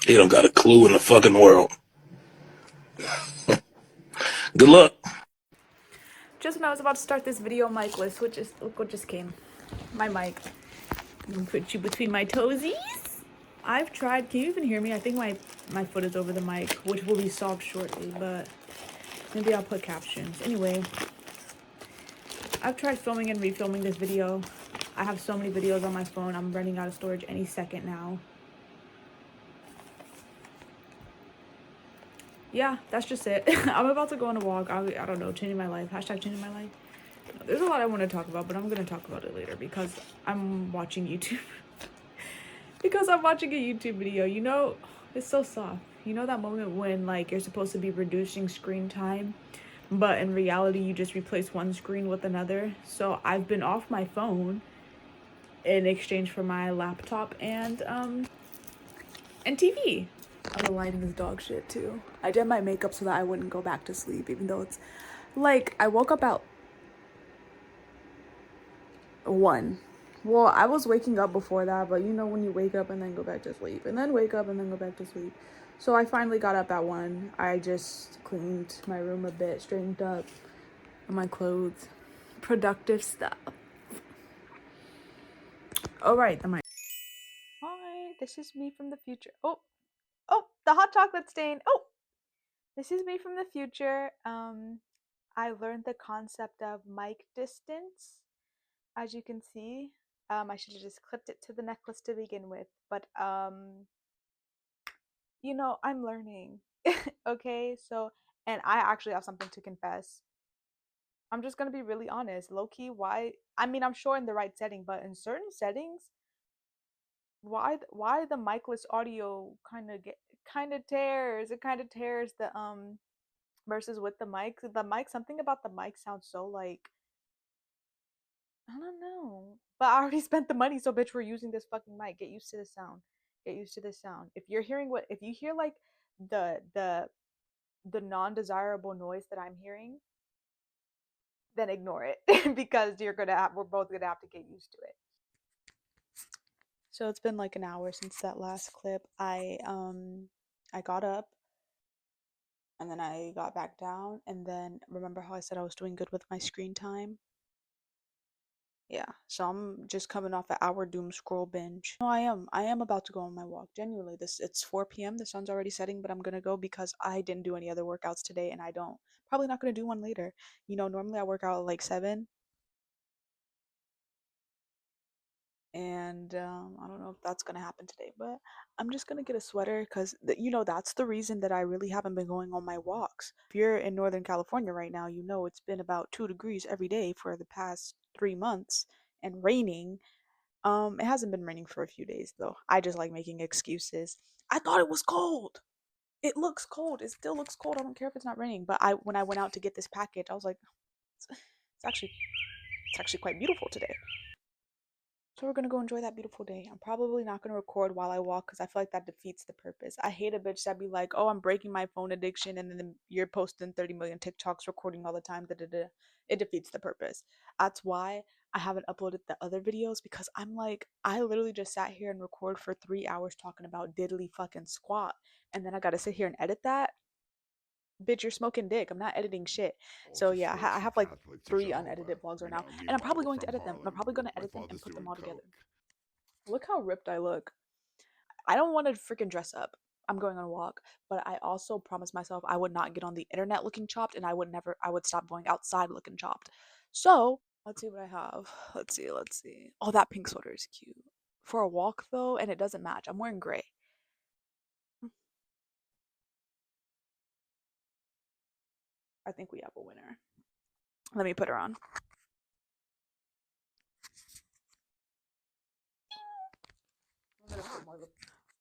He don't got a clue in the fucking world. Good luck. Just when I was about to start this video micless, look what just came. My mic. I'm gonna put you between my toesies. I've tried. Can you even hear me? I think my foot is over the mic, which will be solved shortly. But maybe I'll put captions. Anyway, I've tried filming and refilming this video. I have so many videos on my phone. I'm running out of storage any second now. Yeah, that's just it. I'm about to go on a walk. I don't know, changing my life. Hashtag changing my life. There's a lot I want to talk about, but I'm going to talk about it later because I'm watching YouTube. Because I'm watching a YouTube video. You know, it's so soft. You know that moment when like you're supposed to be reducing screen time, but in reality you just replace one screen with another. So I've been off my phone in exchange for my laptop and TV. Oh, the lighting is dog shit too. I did my makeup so that I wouldn't go back to sleep, even though it's like I woke up at 1. Well, I was waking up before that, but you know when you wake up and then go back to sleep, and then wake up and then go back to sleep. So I finally got up at 1. I just cleaned my room a bit, straightened up my clothes. Productive stuff. All right, the mic. Hi, this is me from the future. Oh, the hot chocolate stain. Oh, this is me from the future. I learned the concept of mic distance. As you can see, I should have just clipped it to the necklace to begin with, but you know, I'm learning. Okay, so and I actually have something to confess. I'm just gonna be really honest. Low key, why? I mean, I'm sure in the right setting, but in certain settings, why the micless audio kind of tears. It kind of tears the versus with the mic. The mic, something about the mic sounds so like I don't know. But I already spent the money, so bitch, we're using this fucking mic. Get used to the sound. Get used to the sound. If you hear like the the the non-desirable noise that I'm hearing, then ignore it because we're both gonna have to get used to it. So it's been like an hour since that last clip. I got up and then I got back down and then remember how I said I was doing good with my screen time? Yeah, so I'm just coming off an hour doom scroll binge. No, I am. I am about to go on my walk. Genuinely, it's 4 p.m. The sun's already setting, but I'm gonna go because I didn't do any other workouts today, and I don't. Probably not gonna do one later. You know, normally I work out at like 7, and I don't know if that's gonna happen today, but I'm just gonna get a sweater because you know that's the reason that I really haven't been going on my walks. If you're in Northern California right now, you know it's been about 2 degrees every day for the past 3 months and raining. It hasn't been raining for a few days though. I just like making excuses. I thought it was cold. It looks cold. It still looks cold. I don't care if it's not raining. But I when I went out to get this package, I was like, it's actually it's actually quite beautiful today. So we're gonna go enjoy that beautiful day. I'm probably not gonna record while I walk because I feel like that defeats the purpose. I hate a bitch that be like, "Oh, I'm breaking my phone addiction," and then you're posting 30 million TikToks, recording all the time. Da da da. It defeats the purpose. That's why I haven't uploaded the other videos because I'm like, I literally just sat here and record for 3 hours talking about diddly fucking squat, and then I gotta sit here and edit that. Bitch, you're smoking dick. I'm not editing shit. So yeah, I have like 3 unedited vlogs right now, and I'm probably going to edit them. I'm probably going to edit them and put them all together. Look how ripped I look. I don't want to freaking dress up. I'm going on a walk, but I also promised myself I would not get on the internet looking chopped and I would stop going outside looking chopped. So, let's see what I have. Let's see. Oh, that pink sweater is cute. For a walk though, and it doesn't match. I'm wearing gray. I think we have a winner. Let me put her on.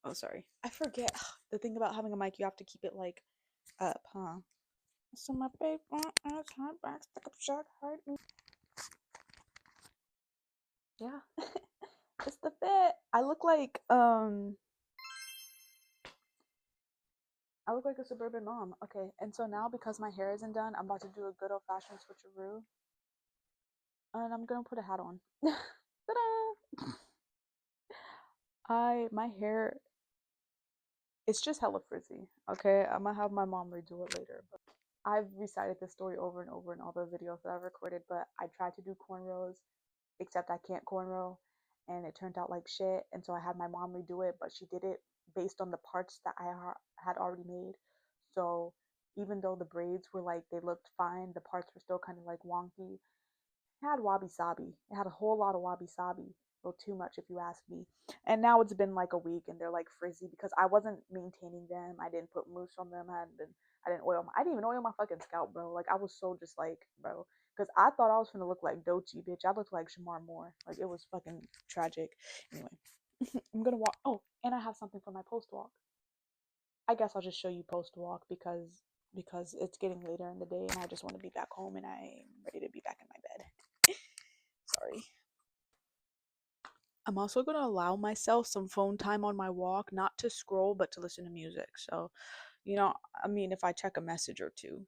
Oh, sorry. I forget. The thing about having a mic, you have to keep it like up, huh? So my baby, it's hard back, stick up short heart. Yeah. It's the fit. I look like a suburban mom. Okay, and so now because my hair isn't done, I'm about to do a good old fashioned switcheroo. And I'm gonna put a hat on. Ta-da! My hair It's just hella frizzy. Okay, I'm gonna have my mom redo it later. But I've recited this story over and over in all the videos that I've recorded. But I tried to do cornrows, except I can't cornrow, and it turned out like shit. And so I had my mom redo it, but she did it based on the parts that had already made. So even though the braids were like they looked fine, the parts were still kind of like wonky. It had wabi sabi. It had a whole lot of wabi sabi. A little too much, if you ask me. And now it's been like a week, and they're like frizzy because I wasn't maintaining them. I didn't put mousse on them. I didn't oil. I didn't even oil my fucking scalp, bro. Like I was so just like, bro, because I thought I was gonna look like Dochi, bitch. I looked like Shamar Moore. Like it was fucking tragic. Anyway, I'm gonna walk. Oh, and I have something for my post walk. I guess I'll just show you post walk because it's getting later in the day, and I just want to be back home, and I'm ready to be back in my bed. Sorry. I'm also going to allow myself some phone time on my walk, not to scroll, but to listen to music. So, I mean, if I check a message or two,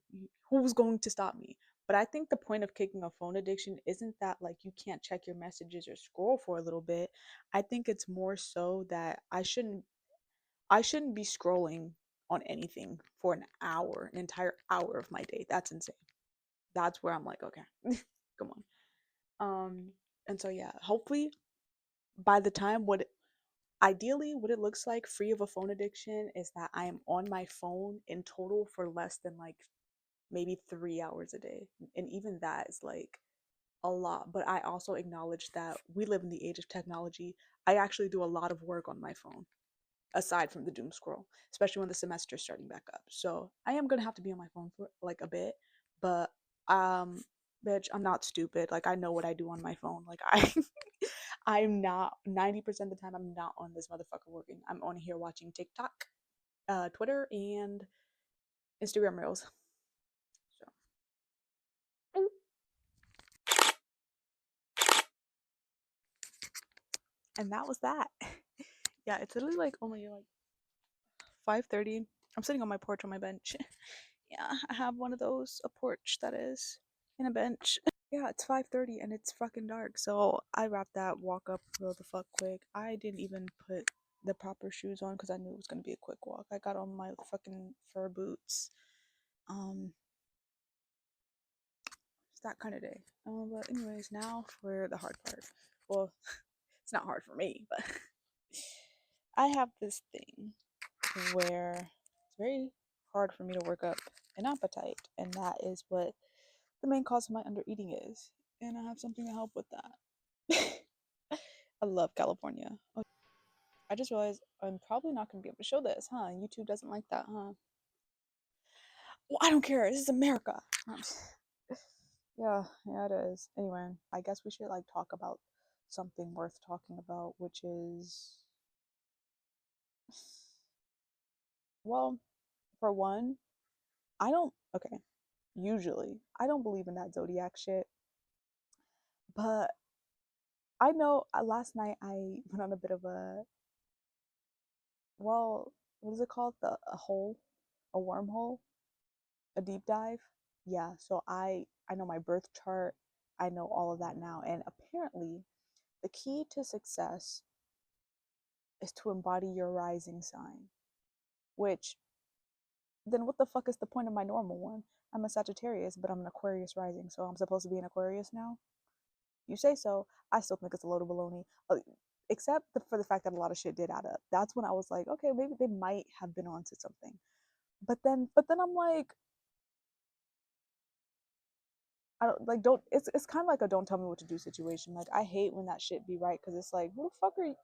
who's going to stop me? But I think the point of kicking a phone addiction isn't that like you can't check your messages or scroll for a little bit. I think it's more so that I shouldn't be scrolling on anything for an hour, an entire hour of my day. That's insane. That's where I'm like, okay, come on. And so yeah, hopefully by the time ideally what it looks like free of a phone addiction is that I am on my phone in total for less than like maybe 3 hours a day. And even that is like a lot. But I also acknowledge that we live in the age of technology. I actually do a lot of work on my phone aside from the doom scroll, especially when the semester's starting back up. So I am gonna have to be on my phone for like a bit, but um bitch, I'm not stupid. Like I know what I do on my phone. Like I'm not 90% of the time I'm not on this motherfucker working. I'm on here watching TikTok, Twitter, and Instagram Reels. So and that was that. Yeah, it's literally like only like 5:30. I'm sitting on my porch on my bench. Yeah, I have one of those, a porch that is, and a bench. Yeah, it's 5:30 and it's fucking dark. So I wrapped that walk up real the fuck quick. I didn't even put the proper shoes on because I knew it was gonna be a quick walk. I got on my fucking fur boots. Um, it's that kind of day. But anyways, now for the hard part. Well, it's not hard for me, but I have this thing where it's very hard for me to work up an appetite, and that is what the main cause of my undereating is. And I have something to help with that. I love California. Oh, I just realized I'm probably not going to be able to show this, huh? YouTube doesn't like that, huh? Well, I don't care. This is America. Yeah, yeah, it is. Anyway, I guess we should like talk about something worth talking about, which is, well, for one, okay, usually, I don't believe in that zodiac shit, but I know last night I went on a bit of well, what is it called? A hole, a wormhole, a deep dive. Yeah, so I know my birth chart. I know all of that now, and apparently the key to success is to embody your rising sign, which then what the fuck is the point of my normal one? I'm a Sagittarius, but I'm an Aquarius rising, so I'm supposed to be an Aquarius now? You say so. I still think it's a load of baloney. Except for the fact that a lot of shit did add up. That's when I was like, okay, maybe they might have been onto something. But then I'm like, I don't. It's kind of like a don't tell me what to do situation. Like I hate when that shit be right because it's like, who the fuck are you?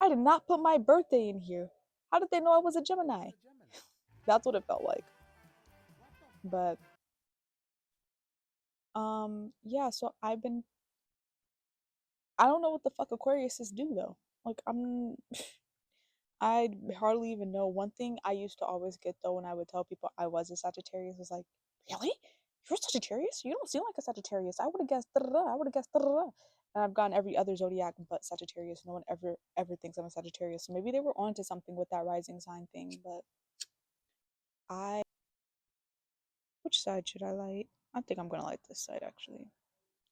I did not put my birthday in here. How did they know I was a Gemini? That's what it felt like. But yeah. So I don't know what the fuck Aquariuses do though. Like I hardly even know. One thing I used to always get though when I would tell people I was a Sagittarius was like, really? You're a Sagittarius? You don't seem like a Sagittarius. I would have guessed. I would have guessed. And I've gotten every other zodiac but Sagittarius. No one ever thinks I'm a Sagittarius. So maybe they were onto something with that rising sign thing. But I, which side should I light? I think I'm gonna light this side actually.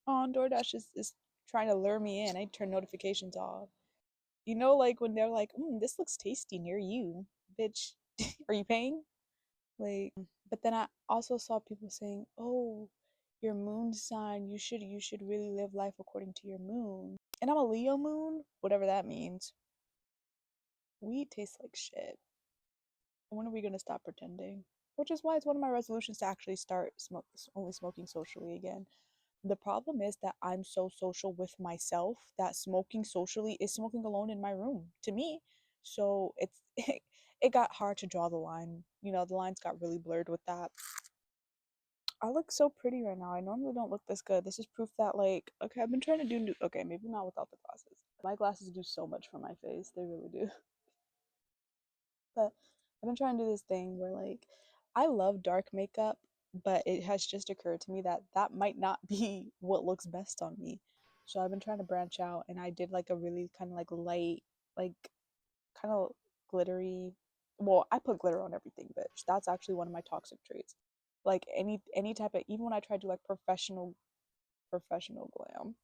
Oh, DoorDash is trying to lure me in. I turn notifications off. You know, like when they're like, this looks tasty near you, bitch. Are you paying? Like, but then I also saw people saying, "Oh, your moon sign, you should really live life according to your moon." And I'm a Leo moon, whatever that means. Weed tastes like shit. When are we gonna stop pretending? Which is why it's one of my resolutions to actually start only smoking socially again. The problem is that I'm so social with myself that smoking socially is smoking alone in my room to me. So it's it got hard to draw the line. You know, the lines got really blurred with that. I look so pretty right now. I normally don't look this good. This is proof that, like, okay, I've been trying to do new. Okay, maybe not without the glasses. My glasses do so much for my face. They really do. But I've been trying to do this thing where, like, I love dark makeup, but it has just occurred to me that that might not be what looks best on me. So I've been trying to branch out, and I did like a really kind of like light, like kind of glittery. Well, I put glitter on everything, bitch. That's actually one of my toxic traits. Like any type of, even when I try to do like professional glam,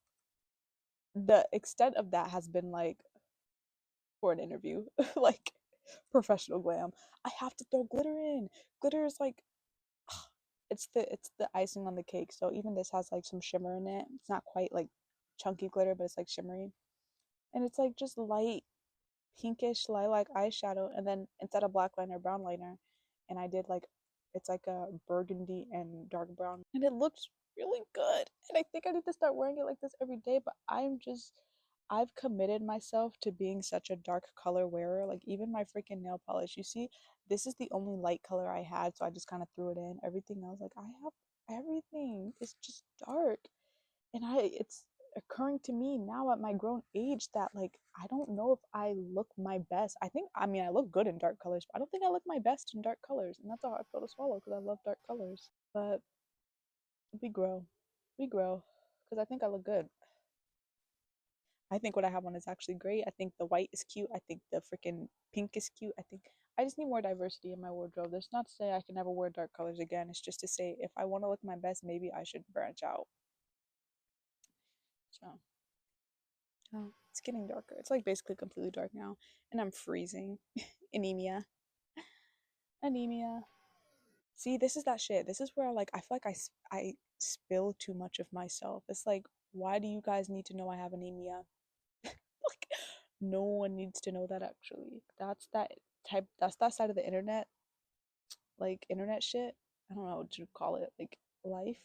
the extent of that has been like for an interview, like professional glam. I have to throw glitter in. Glitter is like it's the icing on the cake. So even this has like some shimmer in it. It's not quite like chunky glitter, but it's like shimmery. And it's like just light pinkish lilac eyeshadow, and then instead of black liner, brown liner. And I did like it's like a burgundy and dark brown, and it looks really good. And I think I need to start wearing it like this every day. But I've committed myself to being such a dark color wearer. Like even my freaking nail polish, you see, this is the only light color I had, so I just kind of threw it in. Everything else, like I have everything. It's just dark, and it's occurring to me now at my grown age that like I don't know if I look my best. I mean I look good in dark colors, but I don't think I look my best in dark colors, and that's a hard pill to swallow because I love dark colors. But we grow, we grow, because I think I look good. I think what I have on is actually great. I think the white is cute. I think the freaking pink is cute. I think I just need more diversity in my wardrobe. That's not to say I can never wear dark colors again. It's just to say if I want to look my best, maybe I should branch out. So oh, it's getting darker. It's like basically completely dark now, and I'm freezing. Anemia. Anemia. See, this is that shit. This is where like I feel like I spill too much of myself. It's like, why do you guys need to know I have anemia? Like, no one needs to know that actually. That's that side of the internet, like internet shit. I don't know what you call it, like life.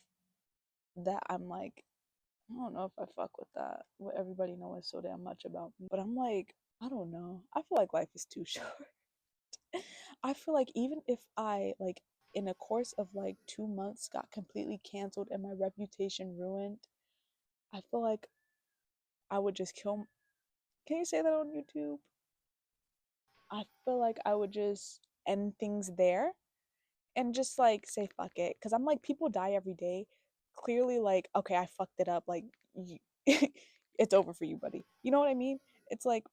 That I'm like, I don't know if I fuck with that. What everybody knows so damn much about me. But I'm like, I don't know. I feel like life is too short. I feel like even if I like in a course of like 2 months got completely canceled and my reputation ruined, I feel like I would just kill. Can you say that on YouTube? I feel like I would just end things there and just like say fuck it, because I'm like people die every day. Clearly, like okay, I fucked it up. Like you, it's over for you, buddy. You know what I mean? It's like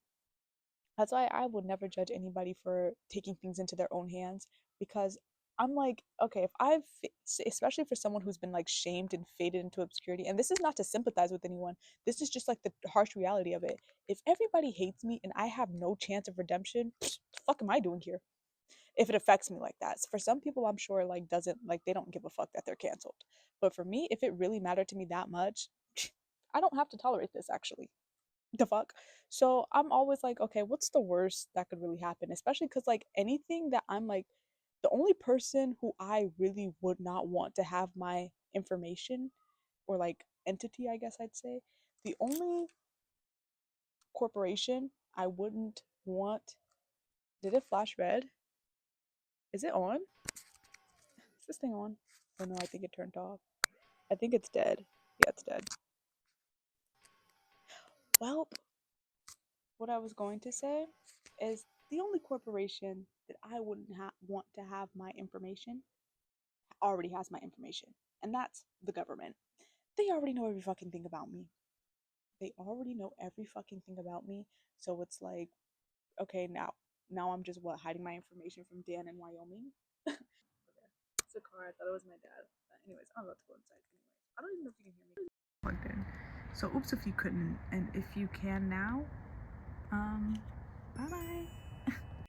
that's why I would never judge anybody for taking things into their own hands, because I'm like, okay, if especially for someone who's been like shamed and faded into obscurity, and this is not to sympathize with anyone, this is just like the harsh reality of it. If everybody hates me and I have no chance of redemption, the fuck am I doing here? If it affects me like that. So for some people, I'm sure like doesn't like they don't give a fuck that they're canceled. But for me, if it really mattered to me that much, I don't have to tolerate this actually. The fuck. So I'm always like, okay, what's the worst that could really happen? Especially because like anything that I'm like, the only person who I really would not want to have my information or like entity, I guess I'd say, the only corporation I wouldn't want. Did it flash red? Is it on? Is this thing on? Oh no, I think it turned off. I think it's dead. Yeah, it's dead. Well, what I was going to say is the only corporation that I wouldn't want to have my information already has my information, and that's the government. They already know every fucking thing about me. They already know every fucking thing about me. So it's like, okay, now I'm just what hiding my information from Dan in Wyoming. Okay, it's a car. I thought it was my dad. But anyways, I'm about to go inside. Anyways, I don't even know if you can hear me. Plugged in. So oops if you couldn't, and if you can now,